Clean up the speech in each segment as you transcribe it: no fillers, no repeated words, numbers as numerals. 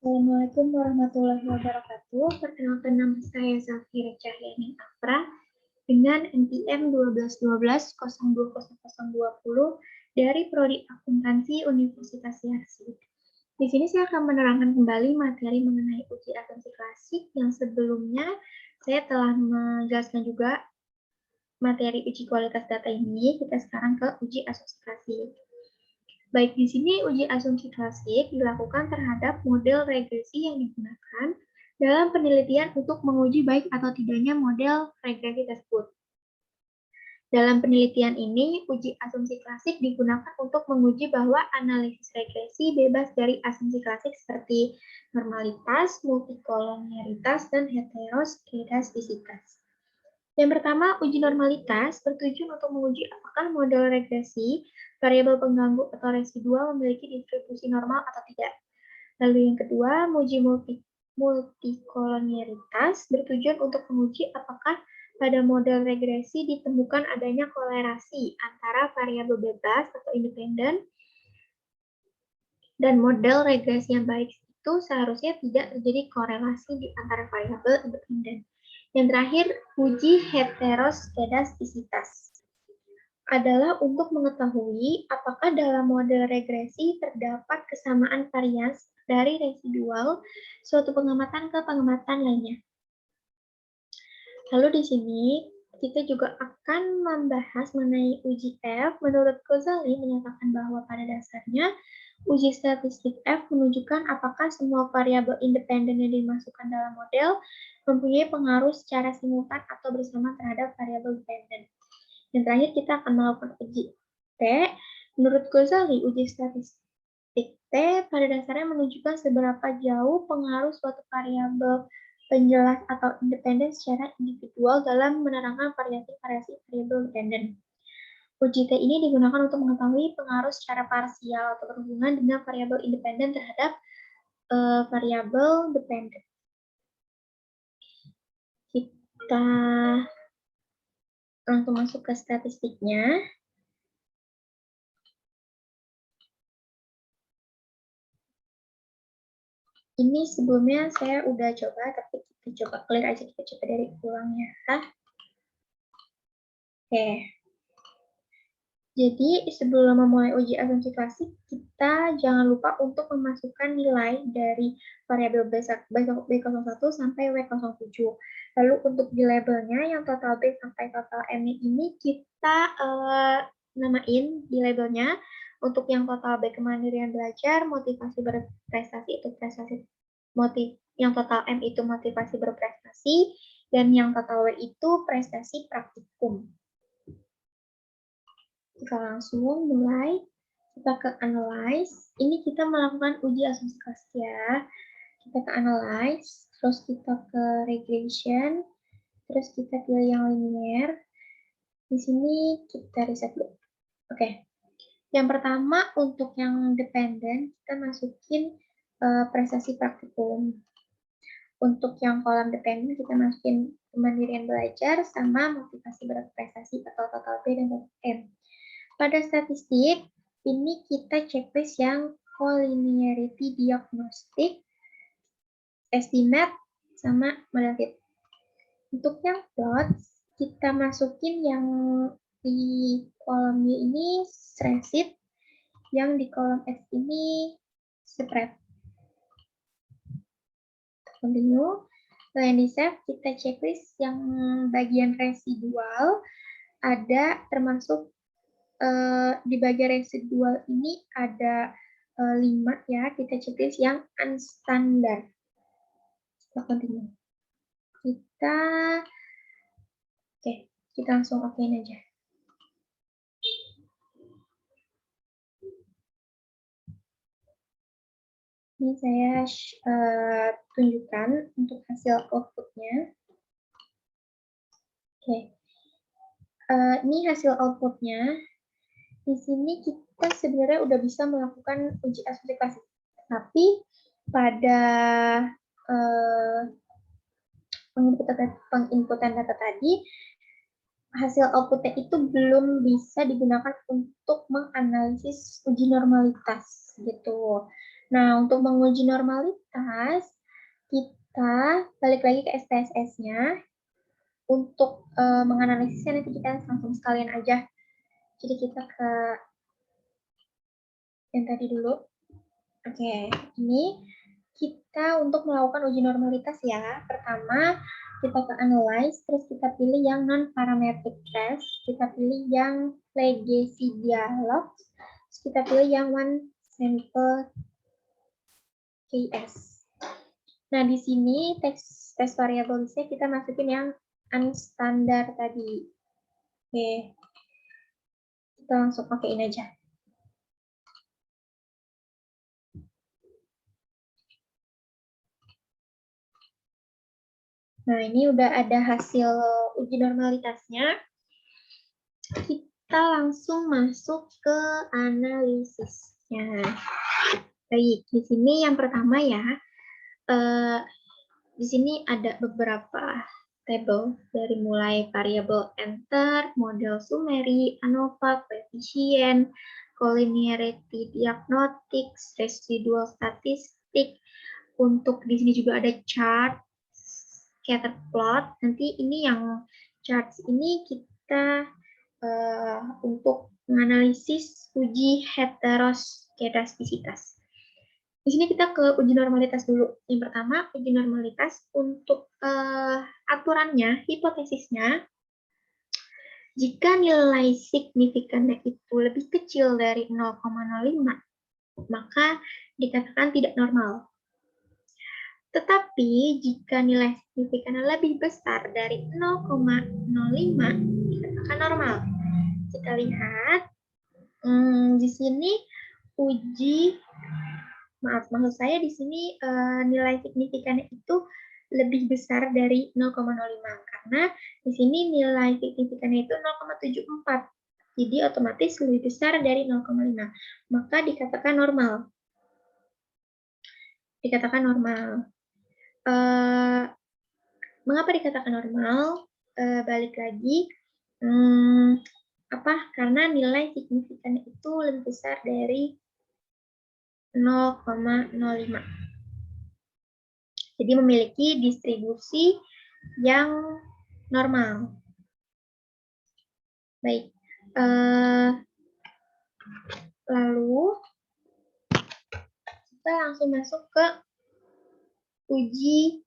Assalamualaikum warahmatullahi wabarakatuh. Perkenalkan nama saya Zafira Cahyani Afra dengan NPM 1212-020020 dari Prodi Akuntansi Universitas Yarsi. Di sini saya akan menerangkan kembali materi mengenai uji asumsi klasik yang sebelumnya saya telah menjelaskan juga materi uji kualitas data ini. Kita sekarang ke uji asumsi klasik. Baik, di sini uji asumsi klasik dilakukan terhadap model regresi yang digunakan dalam penelitian untuk menguji baik atau tidaknya model regresi tersebut. Dalam penelitian ini, uji asumsi klasik digunakan untuk menguji bahwa analisis regresi bebas dari asumsi klasik seperti normalitas, multikolonialitas, dan heteroskedastisitas. Yang pertama, uji normalitas bertujuan untuk menguji apakah model regresi, variabel pengganggu atau residual memiliki distribusi normal atau tidak. Lalu yang kedua, uji multikolonialitas bertujuan untuk menguji apakah pada model regresi ditemukan adanya kolerasi antara variabel bebas atau independen dan model regresi yang baik itu seharusnya tidak terjadi korelasi di antara variabel independen. Yang terakhir, uji heteroskedastisitas adalah untuk mengetahui apakah dalam model regresi terdapat kesamaan varians dari residual suatu pengamatan ke pengamatan lainnya. Lalu di sini kita juga akan membahas mengenai uji F. Menurut Ghazali menyatakan bahwa pada dasarnya uji statistik F menunjukkan apakah semua variabel independen yang dimasukkan dalam model mempunyai pengaruh secara simultan atau bersama terhadap variabel dependen. Yang terakhir kita akan melakukan uji T. Menurut Ghazali, uji statistik T pada dasarnya menunjukkan seberapa jauh pengaruh suatu variabel penjelas atau independen secara individual dalam menerangkan variasi-variasi variabel dependen. Uji T ini digunakan untuk mengetahui pengaruh secara parsial atau berhubungan dengan variabel independen terhadap variabel dependen. Kita langsung masuk ke statistiknya. Ini sebelumnya saya udah coba, tapi kita coba clear aja, kita coba dari ulangnya. Oke. Jadi sebelum memulai uji asumsi klasik, kita jangan lupa untuk memasukkan nilai dari variabel B01 sampai W07. Lalu untuk di labelnya yang total B sampai total M ini kita namain di labelnya. Untuk yang total B kemandirian belajar, motivasi berprestasi itu prestasi yang total M itu motivasi berprestasi, dan yang total W itu prestasi praktikum. Kita langsung mulai, kita ke analyze. Ini kita melakukan uji asumsi klasik ya. Kita ke analyze, terus kita ke regression, terus kita pilih yang linear. Di sini kita reset dulu. Oke. Yang pertama untuk yang dependen, kita masukin prestasi praktikum. Untuk yang kolom dependen, kita masukin kemandirian belajar sama motivasi berprestasi atau total B dan M. Pada statistik, ini kita checklist yang collinearity diagnostic, estimate, sama model fit. Untuk yang plot, kita masukin yang di kolom Y ini receipt, yang di kolom X ini spread. Continue. Selain di save, kita checklist yang bagian residual, ada termasuk di bagian residual ini ada 5 ya, kita checklist yang unstandard. Kita continue. Kita langsung okein aja. Ini saya tunjukkan untuk hasil outputnya. Ini hasil outputnya. Di sini kita sebenarnya udah bisa melakukan uji asumsi klasik, tapi pada penginputan data tadi, hasil outputnya itu belum bisa digunakan untuk menganalisis uji normalitas gitu. Nah, untuk menguji normalitas, kita balik lagi ke SPSS-nya. Untuk menganalisisnya nanti kita langsung sekalian aja. Jadi kita ke yang tadi dulu. Oke, ini kita untuk melakukan uji normalitas ya. Pertama, kita ke analyze, terus kita pilih yang non-parametric test, kita pilih yang legacy dialog, terus kita pilih yang one sample case. Nah, di sini test variable listnya kita masukin yang unstandard tadi. Oke, kita langsung pakaiin aja. Nah, ini udah ada hasil uji normalitasnya. Kita langsung masuk ke analisisnya. Baik, di sini yang pertama ya, di sini ada beberapa table dari mulai variabel enter, model summary, ANOVA, coefficient, collinearity diagnostics, residual statistik. Untuk di sini juga ada chart, scatter plot. Nanti ini yang charts ini kita untuk menganalisis uji heteroskedastisitas. Di sini kita ke uji normalitas dulu. Yang pertama, uji normalitas untuk aturannya, hipotesisnya, jika nilai signifikannya itu lebih kecil dari 0,05, maka dikatakan tidak normal. Tetapi jika nilai signifikannya lebih besar dari 0,05, dikatakan normal. Kita lihat di sini maksud saya di sini nilai signifikannya itu lebih besar dari 0,05 karena di sini nilai signifikannya itu 0,74. Jadi otomatis lebih besar dari 0,5. Maka dikatakan normal. Dikatakan normal. Mengapa dikatakan normal? Balik lagi. Karena nilai signifikannya itu lebih besar dari 0,05. Jadi memiliki distribusi yang normal. Baik. Lalu kita langsung masuk ke uji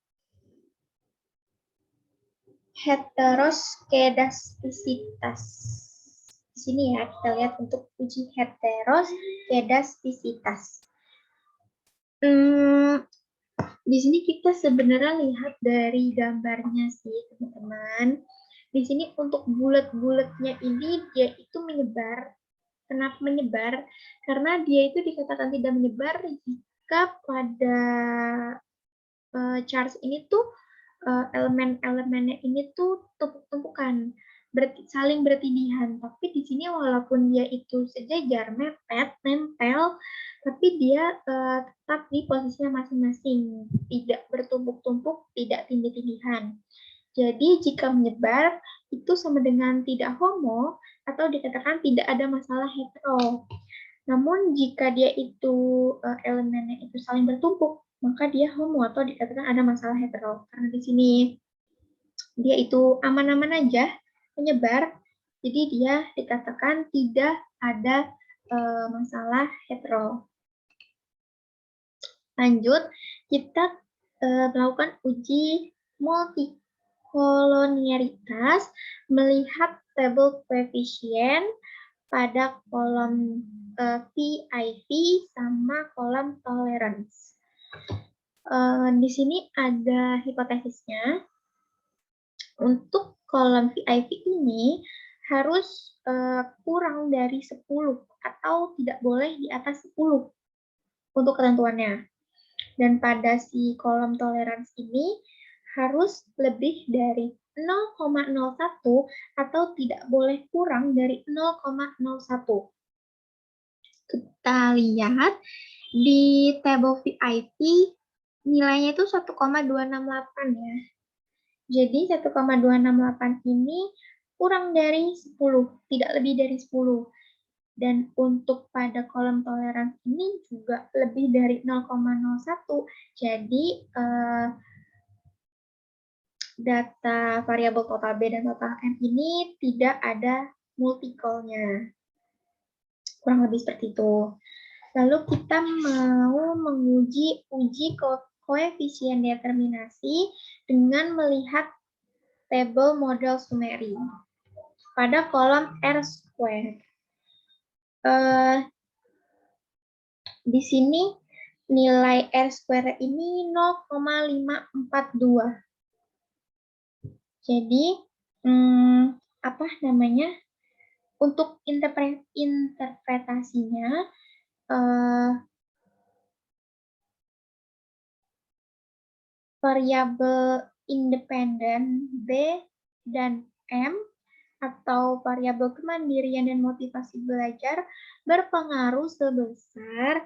heteroskedastisitas. Di sini ya, kita lihat untuk uji heteroskedastisitas. Di sini kita sebenarnya lihat dari gambarnya sih, teman-teman. Di sini untuk bulat-bulatnya ini dia itu menyebar. Kenapa menyebar? Karena dia itu dikatakan tidak menyebar jika pada charge ini tuh elemen-elemennya ini tuh tumpuk-tumpukan, saling bertindihan. Tapi di sini walaupun dia itu sejajar, mepet, nempel, tapi dia tetap di posisinya masing-masing, tidak bertumpuk-tumpuk, tidak tindih-tindihan. Jadi jika menyebar itu sama dengan tidak homo atau dikatakan tidak ada masalah hetero. Namun jika dia itu elemennya itu saling bertumpuk, maka dia homo atau dikatakan ada masalah hetero. Karena di sini dia itu aman-aman aja menyebar, jadi dia dikatakan tidak ada masalah hetero. Lanjut, kita melakukan uji multikolonialitas melihat tabel koefisien pada kolom PIV sama kolom tolerance. Di sini ada hipotesisnya. Untuk kolom PIV ini harus kurang dari 10 atau tidak boleh di atas 10 untuk ketentuannya. Dan pada si kolom tolerance ini harus lebih dari 0,01 atau tidak boleh kurang dari 0,01. Kita lihat di table VIP nilainya itu 1,268 ya. Jadi 1,268 ini kurang dari 10, tidak lebih dari 10. Dan untuk pada kolom toleransi ini juga lebih dari 0,01. Jadi data variabel total B dan total M ini tidak ada multiple-nya. Kurang lebih seperti itu. Lalu kita mau menguji koefisien determinasi dengan melihat tabel model summary pada kolom R². Di sini nilai R² ini 0,542. Jadi, apa namanya? Untuk interpretasinya, variabel independen B dan M atau variabel kemandirian dan motivasi belajar berpengaruh sebesar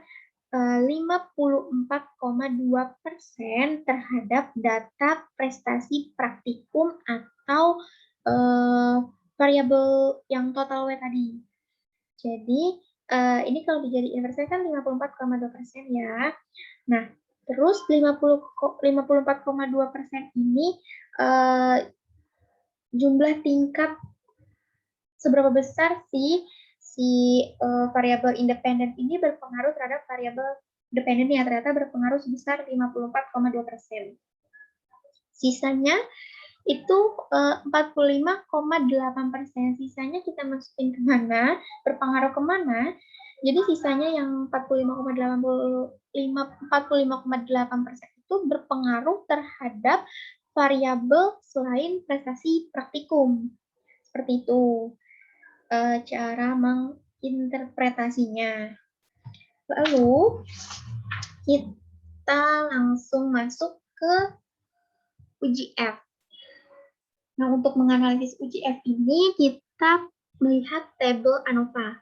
54,2% terhadap data prestasi praktikum atau variabel yang total W tadi. Jadi, ini kalau dijadi inverse kan 54,2% ya. Nah, terus 54,2% ini jumlah tingkat seberapa besar si variabel independen ini berpengaruh terhadap variabel dependen ya, ternyata berpengaruh sebesar 54,2%. Sisanya itu 45,8%. Sisanya kita masukin kemana, berpengaruh kemana. Jadi sisanya yang 45,8% itu berpengaruh terhadap variabel selain prestasi praktikum. Seperti itu cara menginterpretasinya. Lalu kita langsung masuk ke uji F. Nah, untuk menganalisis uji F ini kita melihat tabel ANOVA.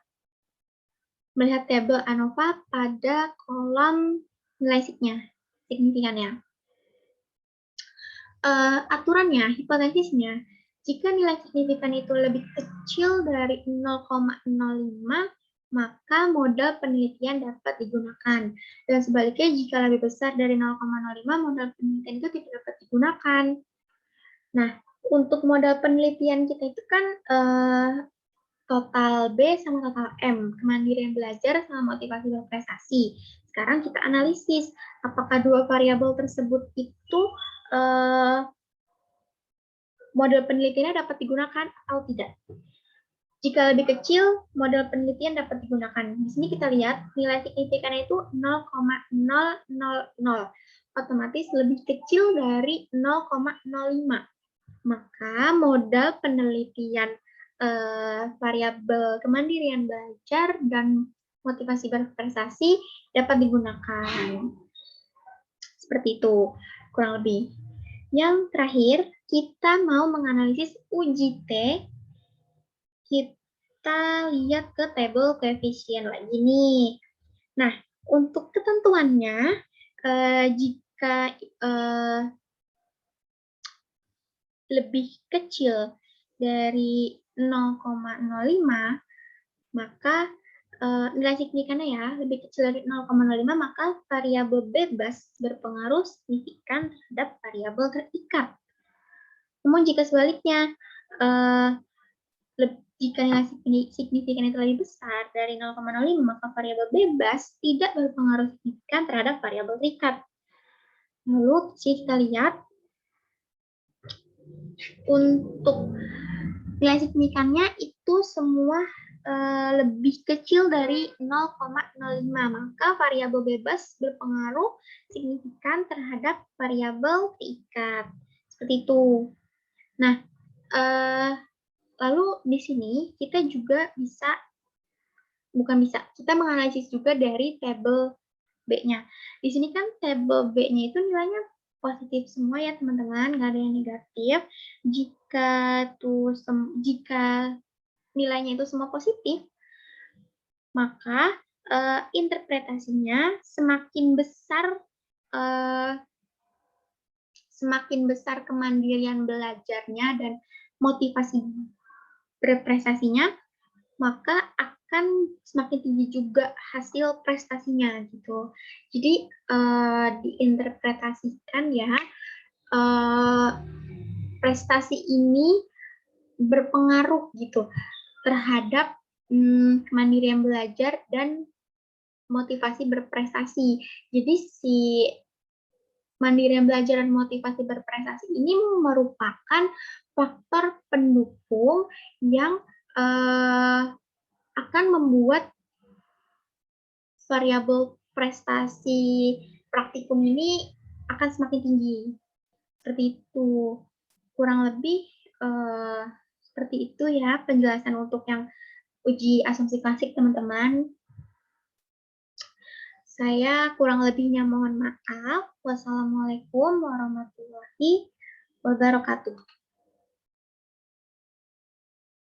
Melihat tabel ANOVA pada kolom nilai signifikannya. Aturannya, hipotesisnya, jika nilai signifikan itu lebih kecil dari 0,05, maka modal penelitian dapat digunakan. Dan sebaliknya, jika lebih besar dari 0,05, modal penelitian itu tidak dapat digunakan. Nah, untuk modal penelitian kita itu kan total B sama total M, kemandirian belajar sama motivasi berprestasi. Sekarang kita analisis, apakah dua variabel tersebut itu model penelitiannya dapat digunakan atau tidak. Jika lebih kecil, model penelitian dapat digunakan. Di sini kita lihat nilai signifikannya itu 0,000. Otomatis lebih kecil dari 0,05. Maka modal penelitian variabel kemandirian belajar dan motivasi berprestasi dapat digunakan. Seperti itu, kurang lebih. Yang terakhir, kita mau menganalisis uji T. Kita lihat ke tabel koefisien lagi nih. Nah, untuk ketentuannya, jika lebih kecil dari 0,05, maka nilai signifikannya ya, lebih kecil dari 0,05, maka variabel bebas berpengaruh signifikan terhadap variabel terikat. Namun jika sebaliknya, jika nilai signifikan itu lebih besar dari 0,05, maka variabel bebas tidak berpengaruh signifikan terhadap variabel terikat. Lalu kita lihat, untuk nilai signifikannya itu semua lebih kecil dari 0,05, maka variabel bebas berpengaruh signifikan terhadap variabel terikat. Seperti itu. Nah, lalu di sini kita juga kita menganalisis juga dari tabel B-nya. Di sini kan tabel B-nya itu nilainya positif semua ya teman-teman, nggak ada yang negatif. Jika nilainya itu semua positif, maka interpretasinya semakin besar kemandirian belajarnya dan motivasi berprestasinya, maka akan semakin tinggi juga hasil prestasinya gitu. Jadi diinterpretasikan ya, prestasi ini berpengaruh gitu terhadap kemandirian belajar dan motivasi berprestasi. Jadi si mandirian belajar dan motivasi berprestasi ini merupakan faktor pendukung yang akan membuat variabel prestasi praktikum ini akan semakin tinggi. Seperti itu. Kurang lebih seperti itu ya penjelasan untuk yang uji asumsi klasik, teman-teman. Saya kurang lebihnya mohon maaf. Wassalamualaikum warahmatullahi wabarakatuh.